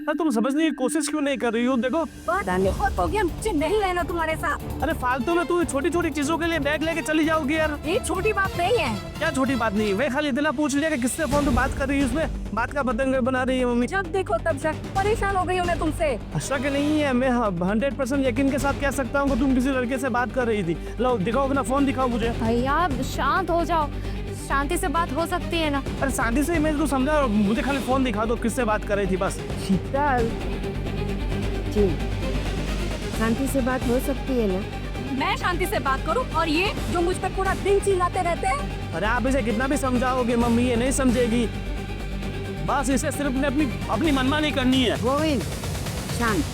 अरे तुम समझने की कोशिश क्यों नहीं कर रही हो? देखो बहुत हो गया, मुझे नहीं रहना तुम्हारे साथ। अरे फालतू में तू छोटी छोटी चीजों के लिए बैग लेके चली जाओगी यार। ये छोटी बात नहीं है। क्या छोटी बात नहीं है? वे खाली इतना पूछ लिया कि किससे फोन पे बात कर रही है, उसमें बात का बदंग बना रही है मम्मी। जब देखो तब शक, परेशान हो गई हूँ मैं तुमसे। शक नहीं है, मैं 100% यकीन के साथ कह सकता हूँ कि तुम किसी लड़के से बात कर रही थी। लो दिखाओ अपना फोन, दिखाओ मुझे। भैया शांत हो जाओ, शांति से बात हो सकती है ना। अरे शांति से मैं तो समझा, मुझे खाली फोन दिखा दो किससे बात कर रही थी बस। शीतल जी, शांति से बात हो सकती है ना? मैं शांति से बात करूं और ये जो मुझ पर पूरा दिन चिल्लाते रहते हैं। अरे आप इसे कितना भी समझाओगे मम्मी ये नहीं समझेगी। बस इसे सिर्फ अपनी मनमानी करनी है। गोविंद शांत,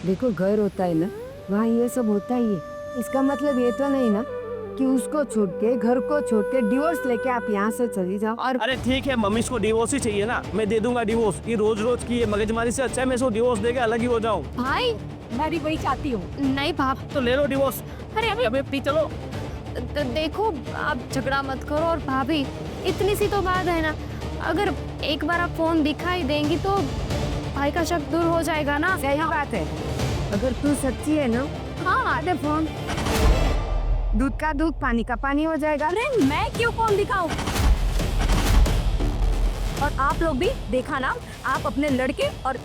देखो घर होता है ना, वहाँ ये सब होता ही है। इसका मतलब ये तो नहीं ना कि उसको छोड़ के, घर को छोड़ के डिवोर्स लेके आप यहाँ से चली जाओ। और अरे ठीक है मम्मी, इसको डिवोर्स ही चाहिए ना, मैं दे दूंगा डिवोर्स। ये रोज रोज की मगजमारी से अच्छा है मैं इसको डिवोर्स देके अलग ही हो जाऊँ। भाई मैं भी वही चाहती हूँ। नहीं भाभी, तो ले लो डिवोर्स। अरे अबे पी चलो। देखो आप झगड़ा मत करो। और भाभी इतनी सी तो बात है ना, अगर एक बार आप फोन दिखाई देंगी तो भाई का शक दूर हो जाएगा ना। सही बात है, अगर तू सच्ची है ना, हाँ दे फोन। दूध का दूध, पानी का पानी हो जाएगा। अरे मैं क्यों फोन दिखाऊं? और आप लोग भी देखा ना, आप अपने लड़के और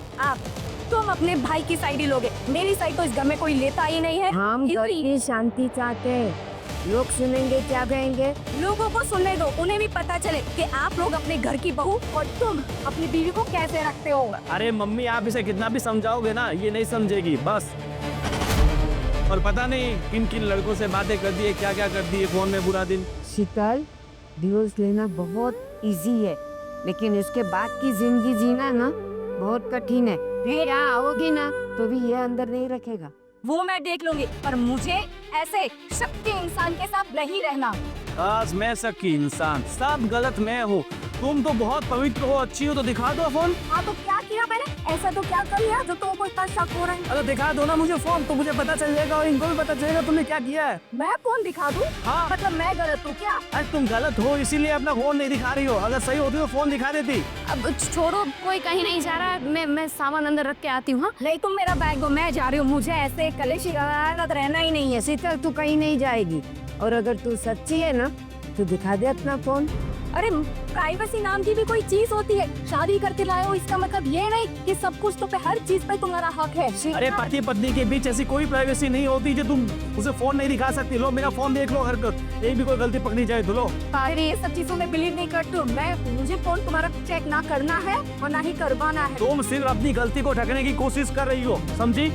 तुम अपने भाई की साइड ही लोगे। मेरी साइड तो इस घर में कोई लेता ही नहीं है। हम घर की शांति चाहते हैं। लोग सुनेंगे क्या कहेंगे? लोगों को सुनने दो, उन्हें भी पता चले कि आप लोग अपने घर की बहू और तुम अपनी बीवी को कैसे रखते हो। अरे मम्मी आप इसे कितना भी समझाओगे ना ये नहीं समझेगी बस। और पता नहीं किन किन लड़कों से बातें कर दी है, क्या क्या कर दी है फोन में पूरा दिन। शीतल, डिवोर्स लेना बहुत इजी है, लेकिन इसके बाद की जिंदगी जीना ना बहुत कठिन है। फिर यहाँ आओगी ना तो भी ये अंदर नहीं रखेगा। वो मैं देख लूंगी, पर मुझे ऐसे शक्ति इंसान के साथ नहीं रहना। आज मैं सकी इंसान, सब गलत मैं हूँ। तुम तो बहुत पवित्र हो, अच्छी हो, तो दिखा दो फोन। हाँ तो क्या किया मैंने? ऐसा तो क्या कर लिया जो तुमको इतना शक हो रहा है? अरे दिखा दो ना मुझे फोन, तो मुझे पता चल जाएगा और इनको भी पता चलेगा तुमने क्या किया है। मैं फोन दिखा दूं? हाँ। मतलब मैं गलत हूँ क्या? अरे तुम गलत हो इसीलिए अपना फोन नहीं दिखा रही हो, अगर सही होती तो फोन दिखा देती। अब छोड़ो, कोई कहीं नहीं जा रहा है। मैं सामान अंदर रख के आती हूँ। हाँ? नहीं तुम मेरा बैग दो, मैं जा रही हूँ। मुझे ऐसे कलेशी रहना ही नहीं है। शीतल तू कहीं नहीं जाएगी, और अगर तू सच्ची है ना तो दिखा दे अपना फोन। अरे प्राइवेसी नाम की भी कोई चीज होती है। शादी करके लाए हो इसका मतलब ये नहीं कि सब कुछ तो पे हर चीज पे तुम्हारा हक है। अरे पति पत्नी के बीच ऐसी कोई प्राइवेसी नहीं होती जो तुम उसे फोन नहीं दिखा सकती। लो मेरा फोन देख लो, हरकत एक भी कोई गलती पकड़ी जाए तो लो। अरे ये सब चीजों में बिलीव नहीं करती हूँ मैं। मुझे फोन तुम्हारा चेक ना करना है और ना ही करवाना है। तुम सिर्फ अपनी गलती को ढकने की कोशिश कर रही हो, समझी?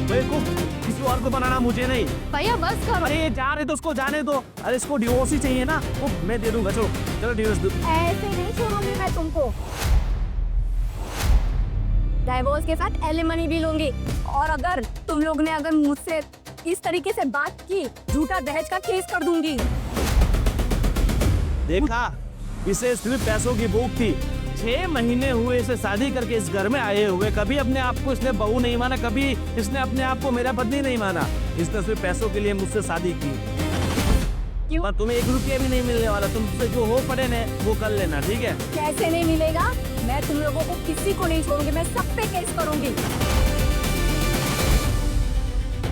बेवकूफ, किसी और को बनाना मुझे नहीं। भैया बस करो। अरे ये जा रहे तो उसको जाने दो। अरे इसको डिवोर्स ही चाहिए ना, वो मैं दे दूंगा। चलो चलो डिवोर्स दो। ऐसे नहीं छोड़ूंगी मैं तुमको। डाइवोर्स के साथ एलिमनी भी लूंगी। और अगर तुम लोग ने अगर मुझसे इस तरीके से बात की, झूठा दहेज का केस कर दूंगी। देखा, इसे सिर्फ पैसों की भूख थी। 6 महीने हुए इसे शादी करके इस घर में आए हुए, कभी अपने आप को इसने बहू नहीं माना, कभी इसने अपने आप को मेरा पत्नी नहीं माना। इसने सिर्फ पैसों के लिए मुझसे शादी की। क्यों? पर तुम्हें 1 रुपया भी नहीं मिलने वाला। तुमसे जो हो पड़े ने वो कर लेना, ठीक है? कैसे नहीं मिलेगा? मैं तुम लोगों को किसी को नहीं छोड़ूंगी, मैं सब पे केस करूंगी।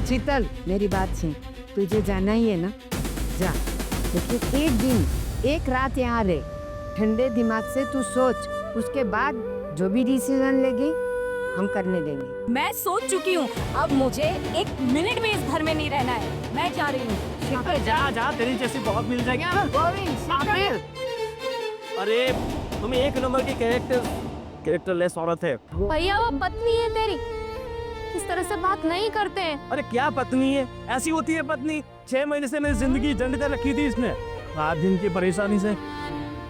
शीतल मेरी बात सुन, तुझे जाना ही है ना, जा। लेकिन एक दिन एक रात यहाँ रहे, ठंडे दिमाग से तू सोच, उसके बाद जो भी डिसीजन लेगी हम करने देंगे। मैं सोच चुकी हूँ, अब मुझे 1 मिनट भी इस घर में नहीं रहना है। मैं जा रही हूँ। जा जा, तेरी जैसी बहुत मिल जाएगी ना। अरे तुम 1 नंबर की कैरेक्टरलेस औरत है। भैया वो पत्नी है तेरी, इस तरह से बात नहीं करते हैं। अरे क्या पत्नी है? ऐसी होती है पत्नी? 6 महीने से मेरी जिंदगी झंड कर रखी थी इसने, रात दिन की परेशानी से।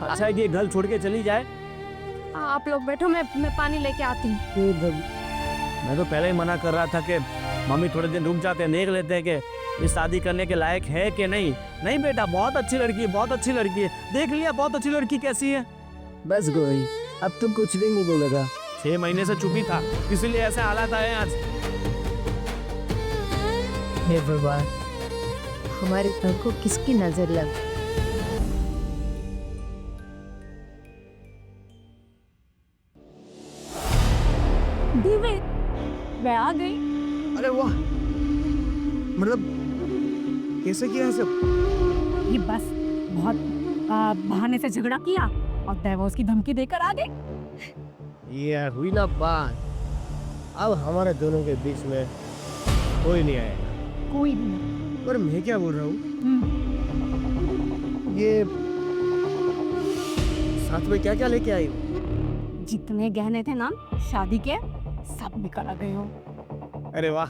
अच्छा है कि ये घर छोड़ के चली जाए। आप लोग बैठो, मैं पानी लेके आती हूँ। मैं तो पहले ही मना कर रहा था कि मम्मी थोड़े दिन रुक जाते हैं, देख लेते हैं कि ये शादी करने के लायक है कि नहीं। नहीं बेटा, बहुत अच्छी लड़की है, बहुत अच्छी लड़की है। देख लिया बहुत अच्छी लड़की कैसी है। बस गोई, अब तुम कुछ भी नहीं बोलेगा। 6 महीने से चुप ही था, इसीलिए ऐसे हालात आए आज। हे भगवान, हमारे घर को किसकी नजर लग दिव्य, मैं आ गई। अरे वाह, मतलब कैसे किया है सब? ये बस बहुत बहाने से झगड़ा किया और डिवोर्स की धमकी देकर आ गई। ये हुई ना बात, अब हमारे दोनों के बीच में कोई नहीं आएगा। कोई भी नहीं। पर मैं क्या बोल रहा हूँ, हम्म, ये साथ में क्या क्या लेके आई हो? जितने गहने थे ना शादी के, सब निकल आ गए हो। अरे वाह,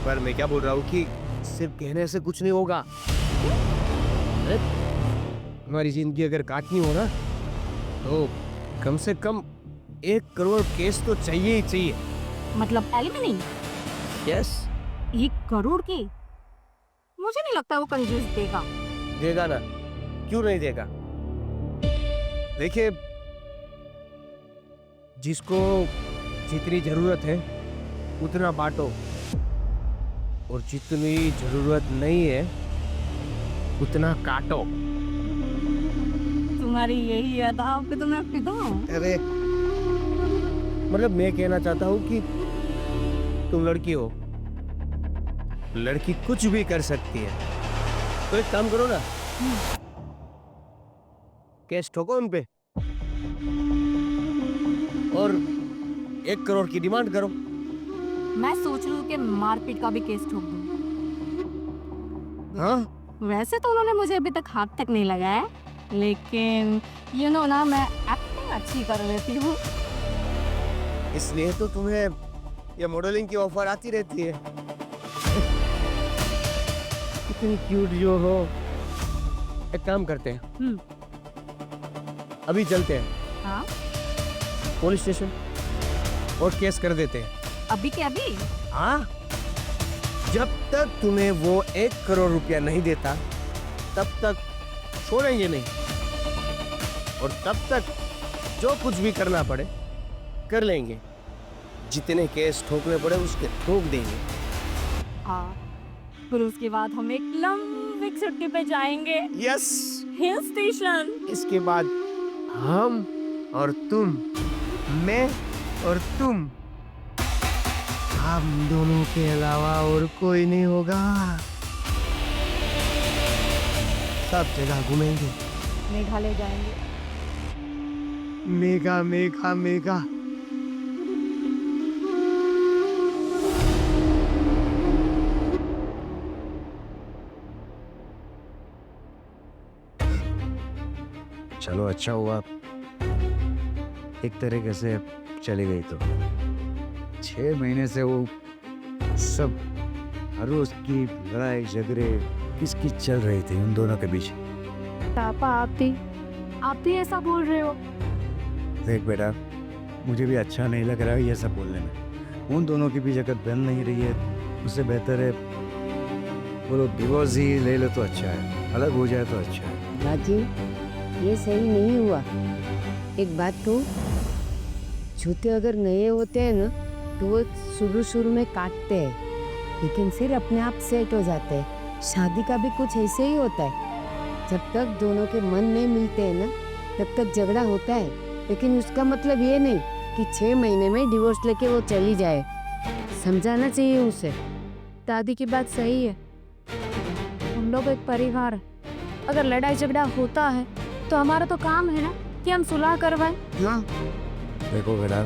पर मैं क्या बोल रहा हूँ कि सिर्फ कहने से कुछ नहीं होगा। अरे, हमारी जिंदगी अगर काटनी हो ना, तो कम से कम 1 करोड़ केस तो चाहिए ही चाहिए। मतलब एलिमनी यस, 1 करोड़ की? मुझे नहीं लगता वो कंजूस देगा। देगा ना, क्यों नहीं देगा? देखिए, जिसको जितनी जरूरत है उतना बांटो, और जितनी जरूरत नहीं है उतना काटो। तुम्हारी यही अदा पे तो मैं फिदा हूँ। अरे मतलब मैं कहना चाहता हूँ कि तुम लड़की हो, लड़की कुछ भी कर सकती है, तो एक काम करो ना, कैश ठोको उन पे और 1 करोड़ की डिमांड करो। मैं सोच रही हूँ कि मारपीट का भी केस ठोक दूँ। हाँ, वैसे तो उन्होंने मुझे अभी तक हाथ तक नहीं लगाया, लेकिन यू नो ना, मैं एक्टिंग अच्छी कर लेती हूँ। इसलिए तो तुम्हें ये मॉडलिंग की ऑफर आती रहती है। इतनी क्यूट जो हो। एक काम करते हैं, अभी चलते हैं हाँ, पुलिस स्टेशन और केस कर देते हैं। अभी के अभी? हाँ, जब तक तुम्हें वो 1 करोड़ रुपया नहीं देता तब तक छोड़ेंगे नहीं, और तब तक जो कुछ भी करना पड़े कर लेंगे। जितने केस ठोकने पड़े उसके ठोक देंगे। हाँ, फिर उसके बाद हम एक लंबी छुट्टी पे जाएंगे, यस, हिल स्टेशन। इसके बाद हम और तुम, मैं और तुम, हम दोनों के अलावा और कोई नहीं होगा। सब जगह घूमेंगे, मेघालय जाएंगे। मेघा मेघा मेघा। चलो अच्छा हुआ एक तरीके से चली गई। तो 6 महीने से वो सब हर रोज की लड़ाई झगड़े किसकी चल रही थी उन दोनों के बीच। पापा, आप भी ऐसा बोल रहे हो? देख बेटा, मुझे भी अच्छा नहीं लग रहा है ये सब बोलने में। उन दोनों के बीच अगर बन नहीं रही है, उससे बेहतर है वो लोग डिवोर्स ही ले लो तो अच्छा है, अलग हो जाए तो अच्छा है। राजीव, ये सही नहीं हुआ। एक बात तो, जूते अगर नए होते हैं ना तो वो शुरू में काटते हैं, लेकिन फिर अपने आप सेट हो जाते हैं। शादी का भी कुछ ऐसे ही होता है। जब तक दोनों के मन नहीं मिलते हैं ना, तब तक झगड़ा होता है, लेकिन उसका मतलब ये नहीं कि 6 महीने में डिवोर्स लेके वो चली जाए। समझाना चाहिए उसे। दादी की बात सही है, हम लोग एक परिवार है। अगर लड़ाई झगड़ा होता है तो हमारा तो काम है ना कि हम सुलह करवाएं। हाँ, देखो बेटा,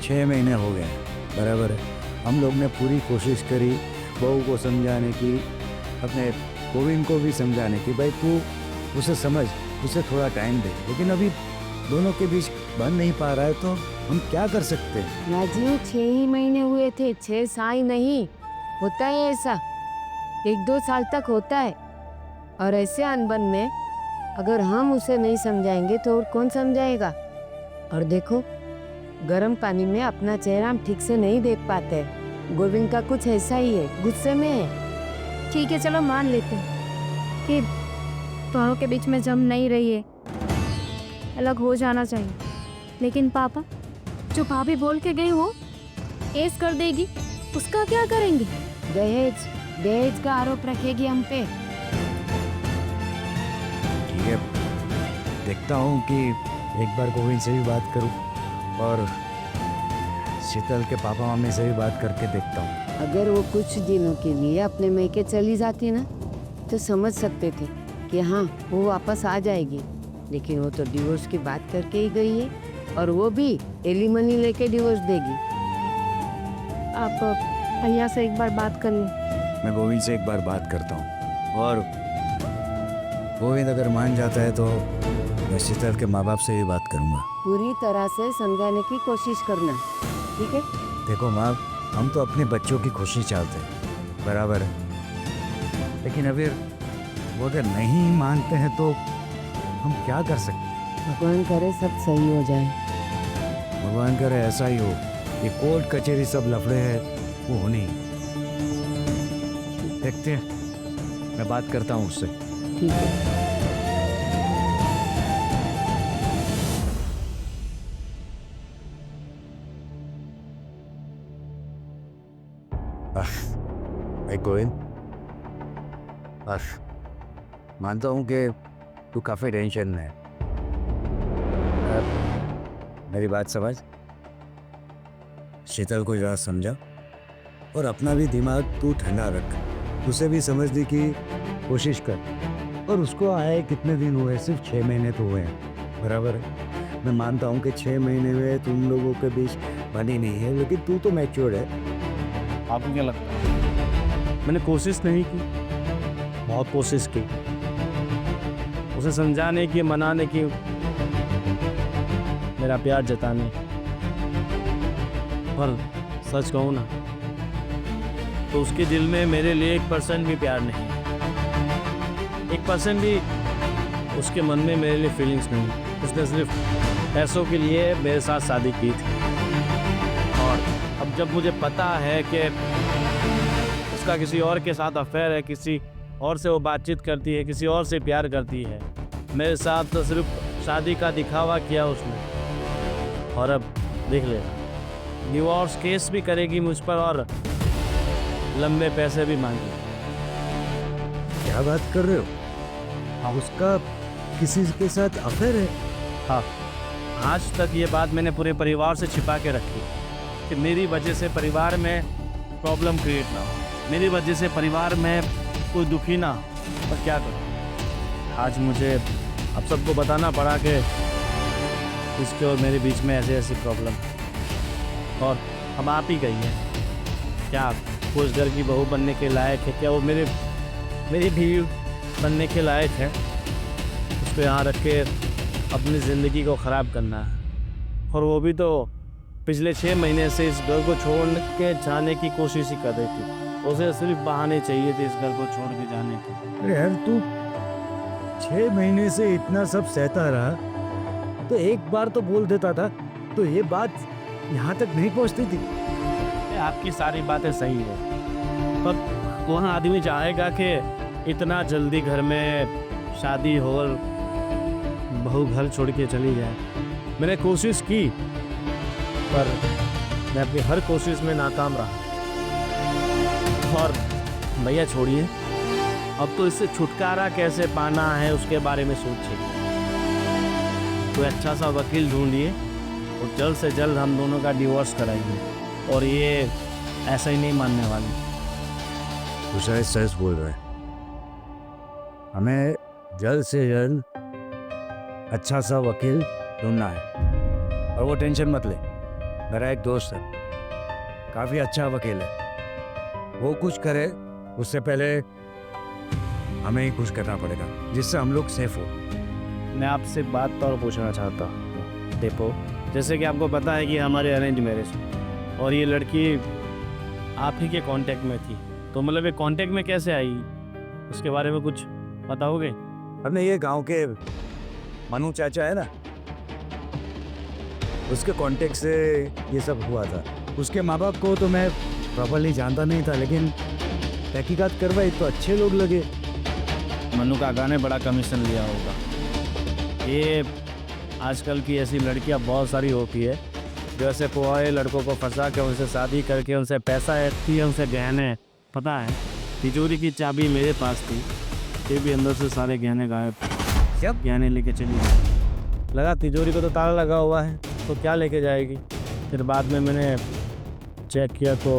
6 महीने हो गए, बराबर है। हम लोग ने पूरी कोशिश करी बहू को समझाने की, अपने गोविंद को भी समझाने की, भाई तू उसे समझ, उसे थोड़ा टाइम दे, लेकिन अभी दोनों के बीच बन नहीं पा रहा है, तो हम क्या कर सकते हैं। राजीव, 6 ही महीने हुए थे, 6 साल नहीं। होता है ऐसा, 1-2 साल तक होता है। और ऐसे अनबन में अगर हम उसे नहीं समझाएंगे तो और कौन समझाएगा। और देखो, गर्म पानी में अपना चेहरा हम ठीक से नहीं देख पाते। गोविंद का कुछ ऐसा ही है, गुस्से में है। ठीक है, चलो मान लेते हैं कि दोनों के बीच में जम नहीं रही है, अलग हो जाना चाहिए। लेकिन पापा, जो भाभी बोल के गई वो केस कर देगी, उसका क्या करेंगे? दहेज का आरोप रखेगी हम पे। ठीक है, देखता हूँ कि एक बार गोविंद से भी बात करूँ और शीतल के पापा मम्मी से भी बात करके देखता हूँ। अगर वो कुछ दिनों के लिए अपने मैके चली जाती ना तो समझ सकते थे कि हाँ वो वापस आ जाएगी, लेकिन वो तो डिवोर्स की बात करके ही गई है, और वो भी एलिमनी लेके डिवोर्स देगी। आप भैया से एक बार बात कर लें। मैं गोविंद से एक बार बात करता हूँ, और गोविंद अगर मान जाता है तो मैं शीतल के माँ बाप से भी बात करूँगा। पूरी तरह से समझाने की कोशिश करना, ठीक है? देखो माँ, हम तो अपने बच्चों की खुशी चाहते हैं, बराबर है, लेकिन अगर वो अगर नहीं मानते हैं तो हम क्या कर सकते हैं? भगवान करे सब सही हो जाए। भगवान करे ऐसा ही हो। ये कोर्ट कचहरी सब लफड़े हैं, वो होने ही। देखते हैं, मैं बात करता हूँ उससे। ठीक है। भाई गोविंद, मानता हूँ कि तू काफ़ी टेंशन में है। मेरी बात समझ, शीतल को ज़रा समझा, और अपना भी दिमाग तू ठंडा रख, उसे भी समझने की कोशिश कर। और उसको आए कितने दिन हुए? सिर्फ 6 महीने तो हुए हैं, बराबर है। मैं मानता हूँ कि 6 महीने में तुम लोगों के बीच बनी नहीं है, लेकिन तू तो मैच्योर है। आपको क्या लगता है? मैंने कोशिश नहीं की, बहुत कोशिश की उसे समझाने की, मनाने की, मेरा प्यार जताने, पर सच कहूँ ना तो उसके दिल में मेरे लिए 1% भी प्यार नहीं, 1% भी उसके मन में मेरे लिए फीलिंग्स नहीं। उसने सिर्फ पैसों के लिए मेरे साथ शादी की थी, और अब जब मुझे पता है कि उसका किसी और के साथ अफेयर है, किसी और से वो बातचीत करती है, किसी और से प्यार करती है, मेरे साथ तो सिर्फ शादी का दिखावा किया उसने, और अब देख ले डिवोर्स केस भी करेगी मुझ पर और लंबे पैसे भी मांगे। क्या बात कर रहे हो? हाँ, उसका किसी के साथ अफेयर है? हाँ, आज तक ये बात मैंने पूरे परिवार से छिपा के रखी कि मेरी वजह से परिवार में प्रॉब्लम क्रिएट ना हो, मेरी वजह से परिवार में कोई दुखी ना हो। पर क्या करूँ, आज मुझे अब सबको बताना पड़ा कि इसके और मेरे बीच में ऐसी ऐसी प्रॉब्लम, और अब आप ही कहिए, क्या वो उस घर की बहू बनने के लायक है? क्या वो मेरी बीवी बनने के लायक है? उसको यहाँ रख के अपनी ज़िंदगी को ख़राब करना है, और वो भी तो पिछले 6 महीने से इस घर को छोड़ के जाने की कोशिश ही कर रही थी। उसे सिर्फ बहाने चाहिए थे इस घर को छोड़ के जाने के। अरे यार, तू 6 महीने से इतना सब सहता रहा तो एक बार तो बोल देता था, तो ये बात यहाँ तक नहीं पहुँचती थी। आपकी सारी बातें सही है, पर वहाँ आदमी चाहेगा कि इतना जल्दी घर में शादी हो और बहू घर छोड़ के चली जाए। मैंने कोशिश की, पर मैं अपनी हर कोशिश में नाकाम रहा। और भैया छोड़िए, अब तो इससे छुटकारा कैसे पाना है उसके बारे में सोचिए। कोई अच्छा सा वकील ढूंढिए और जल्द से जल्द हम दोनों का डिवोर्स कराइए, और ये ऐसा ही नहीं मानने वाले। तो शायद सच बोल रहा है, हमें जल्द से जल्द अच्छा सा वकील ढूंढना है। और वो टेंशन मत ले, मेरा एक दोस्त है, काफ़ी अच्छा वकील है, वो कुछ करे उससे पहले हमें ही कुछ करना पड़ेगा, जिससे हम लोग सेफ हो। मैं आपसे बात और पूछना चाहता हूँ देखो, जैसे कि आपको पता है कि हमारे अरेंज मैरिज, और ये लड़की आप ही के कांटेक्ट में थी, तो मतलब ये कांटेक्ट में कैसे आई, उसके बारे में कुछ बताओगे? हमने ये गांव के मनु चाचा है ना, उसके कांटेक्ट से ये सब हुआ था। उसके माँ बाप को तो मैं प्रॉपर्ली जानता नहीं था, लेकिन तहकीकात करवाई तो अच्छे लोग लगे। मनु काका ने बड़ा कमीशन लिया होगा। ये आजकल की ऐसी लड़कियां बहुत सारी होती है जो ऐसे पुआए लड़कों को फंसा के उनसे शादी करके उनसे पैसा ऐठती है, उनसे गहने। पता है, तिजोरी की चाबी मेरे पास थी, ये भी अंदर से सारे गहने गायब। सब गहने लेके चली गई। लगा तिजोरी को तो ताला लगा हुआ है, तो क्या लेके जाएगी। फिर बाद में मैंने चेक किया तो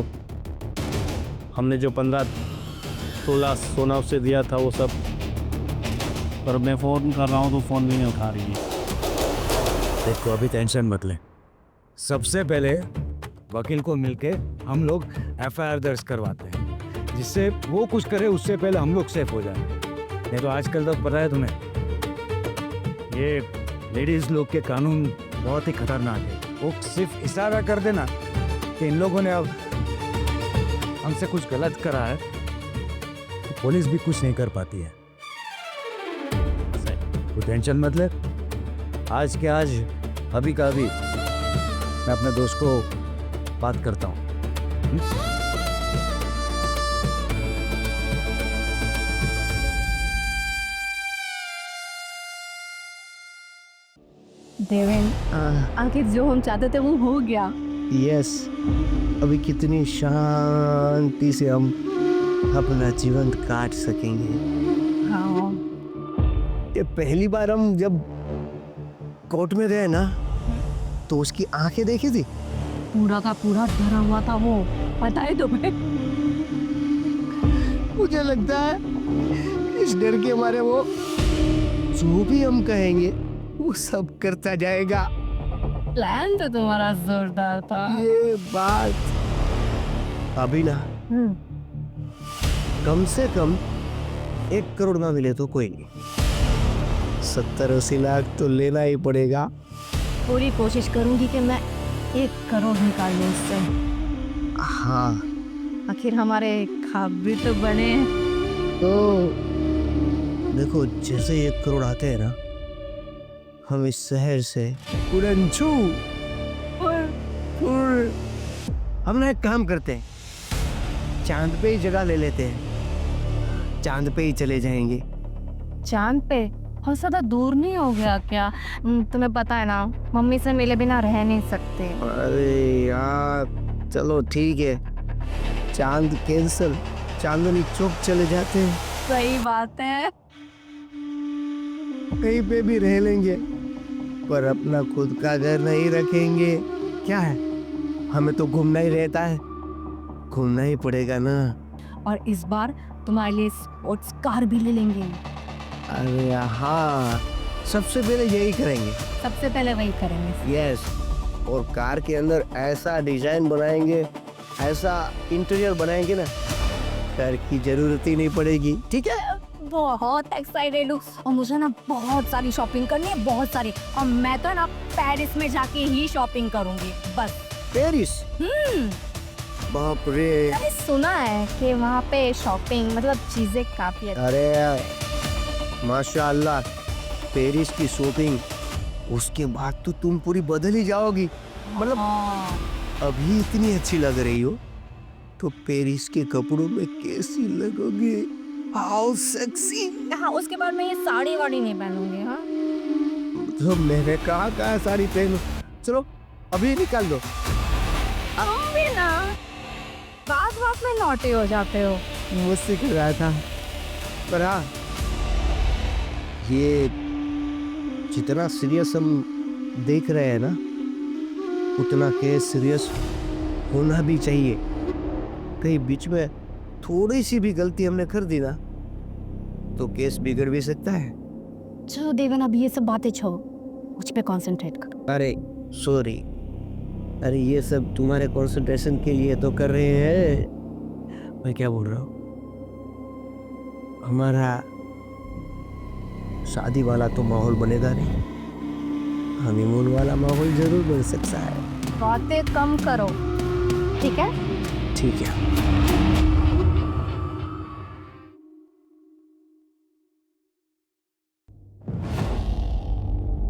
हमने जो 15-16 सोना उससे दिया था वो सब, पर मैं फ़ोन कर रहा हूँ तो फ़ोन भी नहीं उठा रही है। देखो अभी टेंशन मत ले, सबसे पहले वकील को मिलके हम लोग एफआईआर दर्ज करवाते हैं, जिससे वो कुछ करे उससे पहले हम लोग सेफ हो जाए। नहीं तो आजकल तो पता है तुम्हें, ये लेडीज लोग के कानून बहुत ही खतरनाक है। वो सिर्फ इशारा कर देना कि इन लोगों ने अब हमसे कुछ गलत करा है, तो पुलिस भी कुछ नहीं कर पाती है। तो टेंशन मत ले, आज के आज अभी का अभी मैं अपने दोस्त को बात करता हूँ। देवेन, आखिर जो हम चाहते थे वो हो गया। यस, अभी कितनी शांति से हम अपना जीवन काट सकेंगे। हाँ, ये पहली बार हम जब कोर्ट में गए ना, तो उसकी आंखें देखी थी। पूरा का पूरा डरा हुआ था वो, पता है तुम्हें? मुझे लगता है इस डर के मारे वो जो भी हम कहेंगे वो सब करता जाएगा। प्लान तो तुम्हारा जोरदार था। ये बात अभी ना, कम से कम 1 करोड़ ना मिले तो कोई नहीं, 70-80 लाख तो लेना ही पड़ेगा। पूरी कोशिश करूंगी कि मैं 1 करोड़ निकाल लूं उससे। हाँ, आखिर हमारे ख्वाब भी तो बने हैं। तो देखो, जैसे 1 करोड़ आते हैं ना, हम इस शहर से उड़नछू हम ना एक काम करते हैं, चांद पे ही जगह ले लेते हैं, चांद पे ही चले जाएंगे। चांद पे? और ज्यादा दूर नहीं हो गया क्या? तुम्हें पता है ना, मम्मी से मिले बिना रह नहीं सकते। अरे यार, चलो ठीक है, चांद कैंसल, चांदनी चौक चले जाते हैं। सही बात है। कहीं पे भी रह लेंगे, पर अपना खुद का घर नहीं रखेंगे। क्या है, हमें तो घूमना ही रहता है, घूमना ही पड़ेगा ना। और इस बार तुम्हारे लिए स्पोर्ट्स कार भी ले लेंगे। अरे हाँ, सबसे पहले यही करेंगे। सबसे पहले वही करेंगे। यस, और कार के अंदर ऐसा डिजाइन बनाएंगे, ऐसा इंटीरियर बनाएंगे ना, कार की जरूरत ही नहीं पड़ेगी। ठीक है? बहुत एक्साइटेड हूँ, और मुझे ना बहुत सारी शॉपिंग करनी है, बहुत सारी। और मैं तो ना पेरिस में जाके ही शॉपिंग करूंगी बस। पेरिस? बाप रे। मैंने सुना है कि वहाँ पे शॉपिंग मतलब चीजें काफी अच्छी। अरे माशाल्लाह, पेरिस की शॉपिंग, उसके बाद तो तुम पूरी बदल ही जाओगी। मतलब अभी इतनी अच्छी लग रही हो, तो पेरिस के कपड़ों में कैसी लगोगी? How sexy. हाँ, उसके बाद मैं ये साड़ी वाड़ी नहीं पहनूंगी। हाँ, तो मैंने कहा साड़ी पहनो। चलो अभी निकाल दो। अभी ना बात में नौटे हो जाते हो। मुझसे कर रहा था, पर हाँ, ये जितना सीरियस हम देख रहे हैं ना, उतना केस सीरियस होना भी चाहिए। कहीं बीच में थोड़ी सी भी गलती हमने कर दी ना, तो केस बिगड़ भी सकता है। चलो देवन, अब ये सब बातें छोड़ो, मुझ पे कंसंट्रेट करो। अरे सॉरी, अरे ये सब तुम्हारे कंसंट्रेशन के लिए तो कर रहे हैं। मैं क्या बोल रहा हूँ, हमारा शादी वाला तो माहौल बनेगा नहीं, हनीमून वाला माहौल जरूर बन सकता है। बातें कम करो, ठीक है? ठीक है।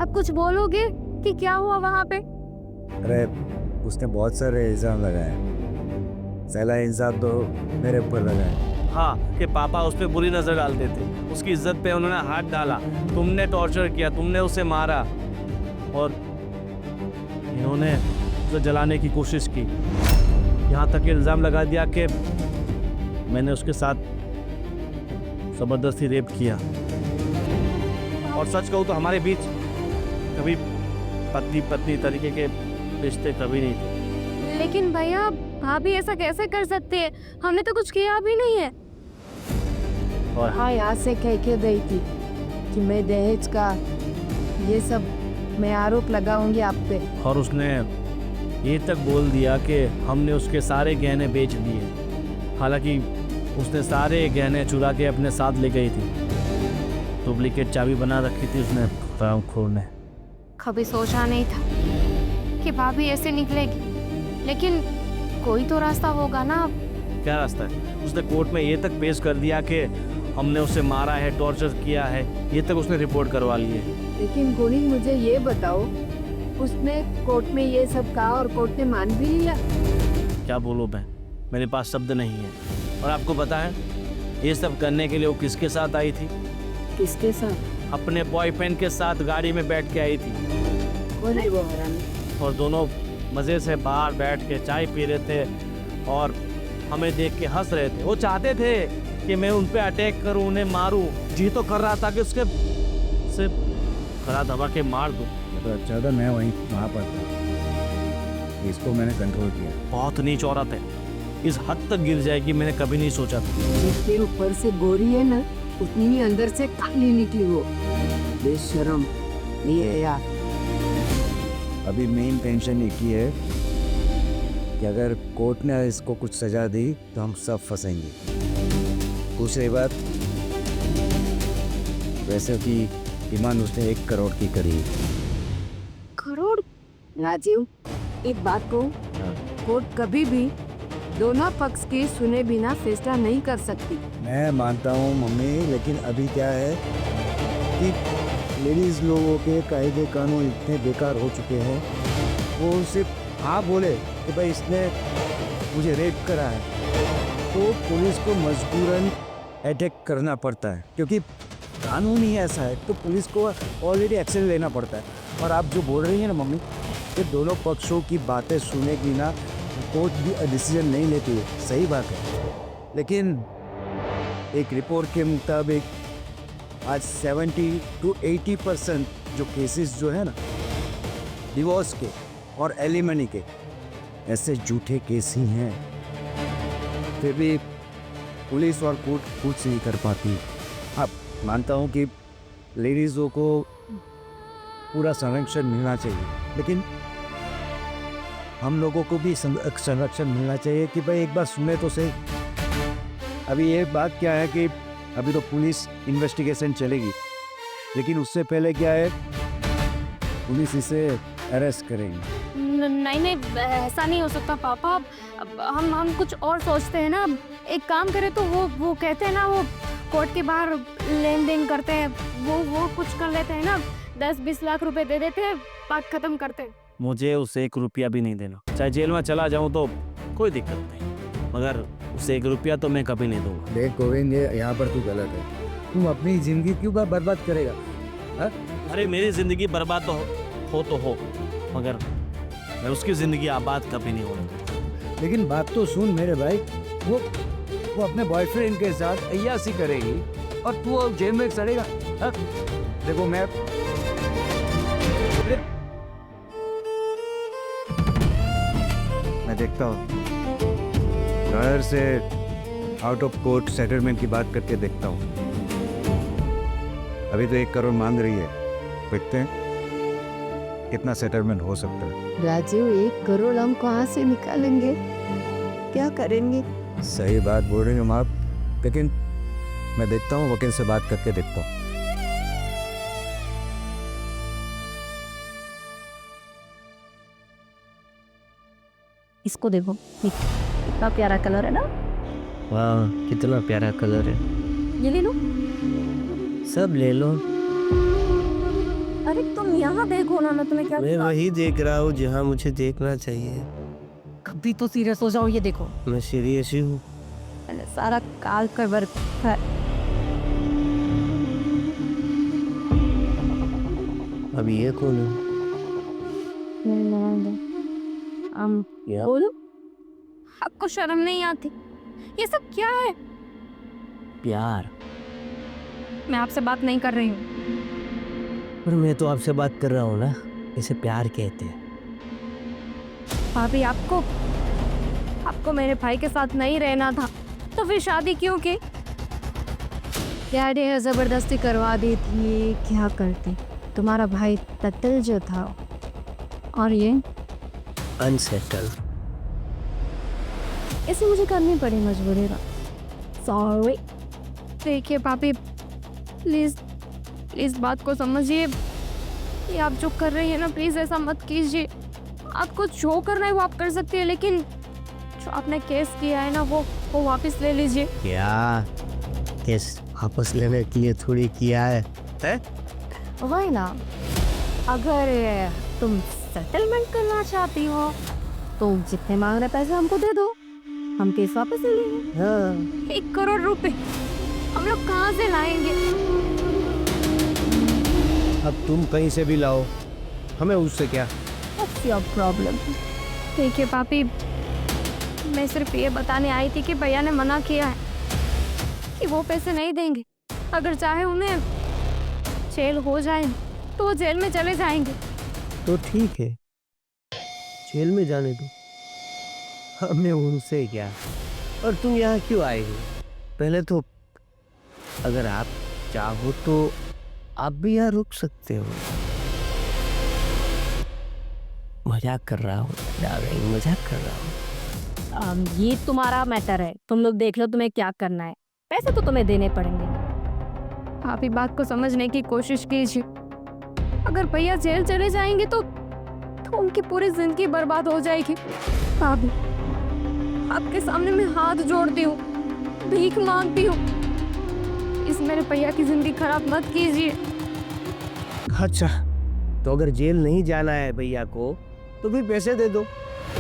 अब कुछ बोलोगे कि क्या हुआ वहाँ पे? अरे उसने बहुत सारे इल्ज़ाम लगाए, पहला इल्ज़ाम तो मेरे ऊपर लगाए। हाँ, कि पापा उस पर बुरी नज़र डालते थे, उसकी इज्जत पे उन्होंने हाथ डाला, तुमने टॉर्चर किया, तुमने उसे मारा, और इन्होंने उसे जलाने की कोशिश की। यहाँ तक इल्ज़ाम लगा दिया कि मैंने उसके साथ ज़बरदस्ती रेप किया। और सच कहूँ तो हमारे बीच कभी पत्नी पत्नी तरीके के रिश्ते कभी नहीं थे। लेकिन भैया भाभी ऐसा कैसे कर सकती है? हमने तो कुछ किया भी नहीं है। और हाँ, यहाँ से कह के गई थी कि मैं दहेज का ये सब मैं आरोप लगाऊंगी आप पे। और उसने ये तक बोल दिया कि हमने उसके सारे गहने बेच दिए। हालांकि उसने सारे गहने चुरा के अपने साथ ले गई थी। डुप्लीकेट चाबी बना रखी थी उसने रामखोर ने। कभी सोचा नहीं था कि भाभी ऐसे निकलेगी, लेकिन कोई तो रास्ता होगा ना। क्या रास्ता है? उसने कोर्ट में ये तक पेश कर दिया कि हमने उसे मारा है, टॉर्चर किया है। ये तक उसने रिपोर्ट करवा ली है। लेकिन गोली मुझे ये बताओ, उसने कोर्ट में ये सब कहा और कोर्ट ने मान भी लिया? क्या बोलूं मैं, मेरे पास शब्द नहीं है। और आपको पता है ये सब करने के लिए वो किसके साथ आई थी? किसके साथ? अपने बॉयफ्रेंड के साथ गाड़ी में बैठ के आई थी। कौन है वो हरामी? और दोनों मज़े से बाहर बैठ के चाय पी रहे थे और हमें देख के हंस रहे थे। वो चाहते थे कि मैं उन पे अटैक करूं, उन्हें मारूं। जी तो कर रहा था कि उसके से खरा दबा के मार दूं। तो अच्छा था मैं वहाँ पर था, इसको मैंने कंट्रोल किया। बहुत नीच औरत है, इस हद तक गिर जाएगी मैंने कभी नहीं सोचा था। जितने ऊपर से गोरी है ना, उतनी ही अंदर से काली निकली वो। बेशरम ये है यार। अभी मेन टेंशन एक ही है कि अगर कोर्ट ने इसको कुछ सजा दी तो हम सब फंसेंगे। दूसरी बात, वैसे कि डिमांड उसने 1 करोड़ की करी। करोड़? राजीव, एक बात को, कोर्ट कभी भी दोनों पक्ष की सुने बिना फैसला नहीं कर सकती। मैं मानता हूँ मम्मी, लेकिन अभी क्या है कि लेडीज लोगों के कायदे कानून इतने बेकार हो चुके हैं। वो सिर्फ हाँ बोले कि भाई इसने मुझे रेप करा है, तो पुलिस को मजबूरन अटैक करना पड़ता है, क्योंकि कानून ही ऐसा है। तो पुलिस को ऑलरेडी एक्शन लेना पड़ता है। और आप जो बोल रही हैं ना मम्मी, कि दोनों पक्षों की बातें सुने बिना कोर्ट भी डिसीजन नहीं लेती है, सही बात है। लेकिन एक रिपोर्ट के मुताबिक आज 70 to 80% जो केसेस जो है ना डिवोर्स के और एलिमनी के, ऐसे झूठे केस ही हैं। फिर भी पुलिस और कोर्ट कुछ नहीं कर पाती। अब मानता हूँ कि लेडीज़ों को पूरा संरक्षण मिलना चाहिए, लेकिन हम लोगों को भी संरक्षण मिलना चाहिए कि भाई एक बार सुने तो सही। अभी ये बात क्या है कि अभी तो पुलिस इन्वेस्टिगेशन चलेगी, लेकिन उससे पहले क्या है, पुलिस इसे अरेस्ट करेगी। नहीं नहीं, ऐसा नहीं हो सकता पापा। अब हम कुछ और सोचते हैं ना। एक काम करें तो वो कहते हैं ना, वो कोर्ट के बाहर लेन देन करते हैं, वो कुछ कर लेते हैं ना। 10-20 लाख रुपए दे देते हैं, बात खत्म करते हैं। मुझे उसे 1 रुपया भी नहीं देना। चाहे जेल में चला जाऊं तो कोई दिक्कत नहीं, मगर उसे 1 रुपया तो मैं कभी नहीं दूंगा। देख गोविंद, ये यहाँ पर तू गलत है। तू अपनी जिंदगी क्यों बर्बाद करेगा? हा? अरे मेरी ज़िंदगी बर्बाद तो हो, मगर मैं उसकी ज़िंदगी आबाद कभी नहीं होगी। लेकिन बात तो सुन मेरे भाई, वो अपने बॉयफ्रेंड के साथ अय्यासी करेगी और तू जेल में सड़ेगा। हा? देखो मैं देखता हूँ, घर से आउट ऑफ कोर्ट सेटलमेंट की बात करके देखता हूँ। अभी तो 1 करोड़ मांग रही है, देखते हैं कितना सेटलमेंट हो सकता है। राजीव, 1 करोड़ हम कहाँ से निकालेंगे? क्या करेंगे? सही बात बोल रही हूँ आप, लेकिन मैं देखता हूँ, वकील से बात करके देखता हूँ। इसको देखो, कितना प्यारा कलर है ना। वाह, कितना प्यारा कलर है। ये ले लो। सब ले लो। अरे तुम यहाँ देखो ना, मैं तुम्हें क्या। मैं वही देख रहा हूँ जहाँ मुझे देखना चाहिए। कभी तो सीरियस हो जाओ। ये देखो, मैं सीरियस ही हूँ। मैंने सारा काल का वर्क है। अब ये कौन है? क्या? बोलो, आपको शर्म नहीं आती? ये सब क्या है? प्यार। मैं आपसे बात नहीं कर रही हूँ। पर मैं तो आपसे बात कर रहा हूँ ना, इसे प्यार कहते हैं। भाभी आपको मेरे भाई के साथ नहीं रहना था तो फिर शादी क्यों की? डैडी ने जबरदस्ती करवा दी थी, क्या करती? तुम्हारा भाई तत्ल जो था, और ये अनसेटल। इसे मुझे करनी पड़ी मजबूरी का। सॉरी। देखिए भाभी, प्लीज इस बात को समझिए कि आप जो कर रही है ना, प्लीज ऐसा मत कीजिए। आपको जो करना है वो आप कर सकती है, लेकिन जो आपने केस किया है ना वो वापस ले लीजिए। क्या केस वापस लेने के लिए थोड़ी किया है? वही ना, अगर तुम सेटलमेंट करना चाहती हो तो जितने मांग रहे पैसे हमको दे दो, हम केस वापस ले लेंगे। हाँ। 1 करोड़ रुपए हम लोग कहाँ से लाएंगे? अब तुम कहीं से भी लाओ, हमें उससे क्या? What's your problem? देखिए पापी, मैं सिर्फ ये बताने आई थी कि भैया ने मना किया है कि वो पैसे नहीं देंगे। अगर चाहे उन्हें जेल हो जाए तो वो जेल में चले जाएंगे। तो ठीक है, जेल में जाने दो, हमें उनसे क्या। और तुम यहाँ क्यों आए हो? पहले तो अगर आप चाहो तो आप भी यहाँ रुक सकते हो। मजाक कर रहा हूँ डार्लिंग, मजाक कर रहा हूँ। ये तुम्हारा मैटर है, तुम लोग देख लो तुम्हें क्या करना है। पैसे तो तुम्हें देने पड़ेंगे। आप ही बात को समझने की कोशिश कीजिए। अगर भैया जेल चले जाएंगे तो उनकी पूरी जिंदगी बर्बाद हो जाएगी। भाभी, आपके सामने मैं हाथ जोड़ती हूँ, भीख मांगती हूँ, इस मेरे भैया की जिंदगी खराब मत कीजिए। अच्छा, तो अगर जेल नहीं जाना है भैया को तो फिर पैसे दे दो।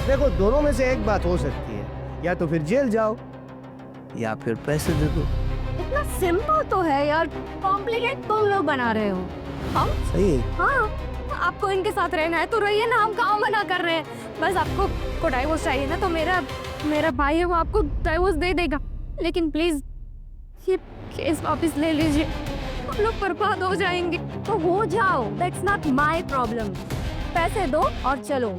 देखो, दोनों में से एक बात हो सकती है, या तो फिर जेल जाओ या फिर पैसे दे दो। इतना सिंपल तो है यार, कॉम्प्लिकेट तुम लोग बना रहे हो। हम सही है। हाँ, आपको इनके साथ रहना है तो रहिए ना, हम कहाँ मना कर रहे हैं। बस आपको डाइवोर्स चाहिए ना, तो मेरा भाई है वो आपको डाइवोर्स दे देगा। लेकिन प्लीज ये केस वापस ले लीजिए, हम लोग बर्बाद हो जाएंगे। तो हो जाओ, दैट्स नॉट माय प्रॉब्लम। पैसे दो और चलो।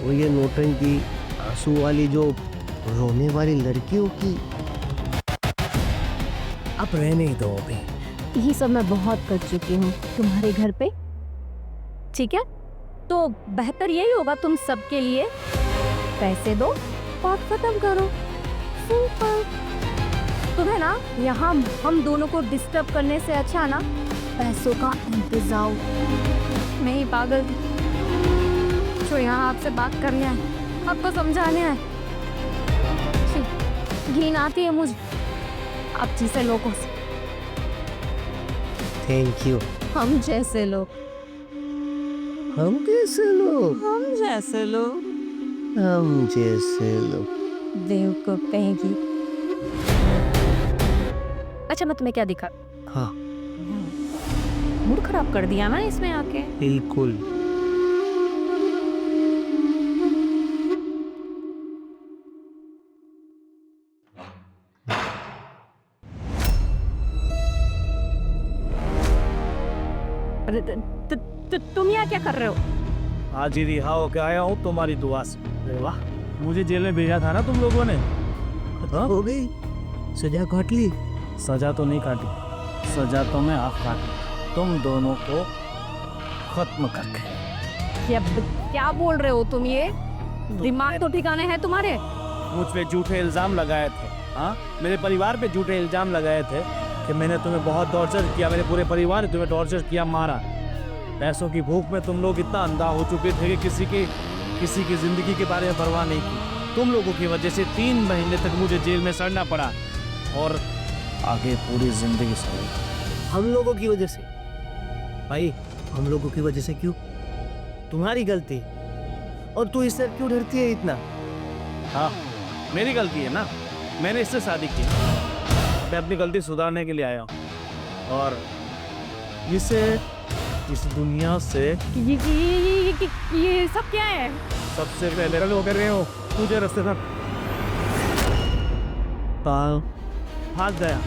वो ये नोटंकी आंसू वाली जो रोने वाली लड़कियों की, अब रहने ही दो अभी। ये सब मैं बहुत कर चुकी हूँ तुम्हारे घर पे, ठीक है? तो बेहतर यही होगा तुम सबके लिए, पैसे दो और खत्म करो। सिंपल। तुम्हें ना यहाँ हम दोनों को डिस्टर्ब करने से अच्छा ना पैसों का इंतजाम। मैं ही पागल थी जो यहाँ आपसे बात करने आए, आपको समझाने आए। घिन आती है मुझे आप जैसे लोगों से। Thank you. हम जैसे लोग, हम कैसे लोग? हम जैसे लोग हम जैसे लोग। बेवकूफ कहेंगी। अच्छा, मैं तुम्हें क्या दिखा? हाँ, मूड खराब कर दिया ना इसमें आके। बिल्कुल। अरे तुम यहाँ क्या कर रहे हो? आज ही रिहा होके आया हूँ तुम्हारी दुआ से। अरे वाह, मुझे जेल में भेजा था ना तुम लोगों ने। हाँ? हो गई सजा काट ली। सजा तो नहीं काटी, सजा तो मैं आप काटी, तुम दोनों को खत्म करके। क्या बोल रहे हो तुम? ये दिमाग तो ठिकाने हैं तुम्हारे? मुझ पे झूठे इल्जाम लगाए थे। हाँ, मेरे परिवार पे झूठे इल्जाम लगाए थे कि मैंने तुम्हें बहुत टॉर्चर किया, मेरे पूरे परिवार ने तुम्हें टॉर्चर किया, मारा। पैसों की भूख में तुम लोग इतना अंधा हो चुके थे कि किसी की जिंदगी के बारे में परवाह नहीं की। तुम लोगों की वजह से 3 महीने तक मुझे जेल में सड़ना पड़ा, और आगे पूरी जिंदगी सड़ेगी। हम लोगों की वजह से? भाई, हम लोगों की वजह से क्यों? तुम्हारी गलती। और तू इससे क्यों डरती है इतना? हाँ, मेरी गलती है ना, मैंने इससे शादी की। मैं अपनी गलती सुधारने के लिए आया हूँ, और इसे इस दुनिया से ये सब क्या है? सबसे पहले वो कर रहे हो तुझे रास्ते तक भाग गया।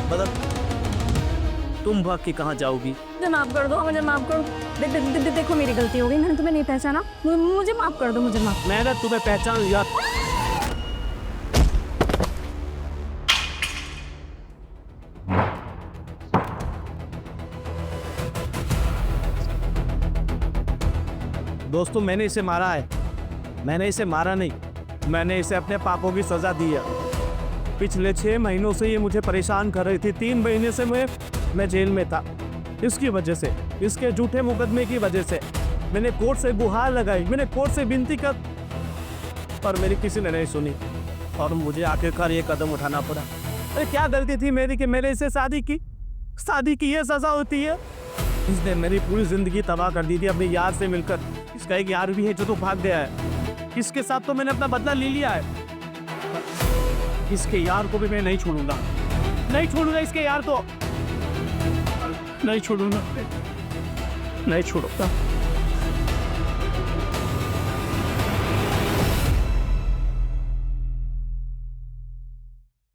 मतलब तुम भाग के कहाँ जाओगी? मुझे माफ कर दो, मुझे माफ कर दो। देखो मेरी गलती हो गई, मैंने तुम्हें नहीं पहचाना, मुझे माफ कर दो, मुझे माफ। मैंने तुम्हें पहचान लिया। दोस्तों मैंने इसे मारा है, मैंने इसे मारा नहीं, मैंने इसे अपने पापों की सजा दी है। पिछले 6 महीनों से ये मुझे परेशान कर रही थी। 3 महीने से मैं जेल में था, इसकी वजह से, इसके झूठे मुकदमे की वजह से। मैंने कोर्ट से गुहार लगाई, मैंने कोर्ट से विनती कर, पर मेरी किसी ने नहीं सुनी और मुझे आखिरकार ये कदम उठाना पड़ा। अरे क्या गलती थी मेरी कि मैंने इससे शादी की ये सजा होती है? इसने मेरी पूरी जिंदगी तबाह कर दी थी अपने यार से मिलकर। इसका एक यार भी है जो तो भाग गया है, इसके साथ तो मैंने अपना बदला ले लिया है। इसके यार को भी मैं नहीं छोड़ूंगा, नहीं छोड़ूंगा इसके यार को, नहीं छोड़ूंगा, नहीं छोड़ूंगा।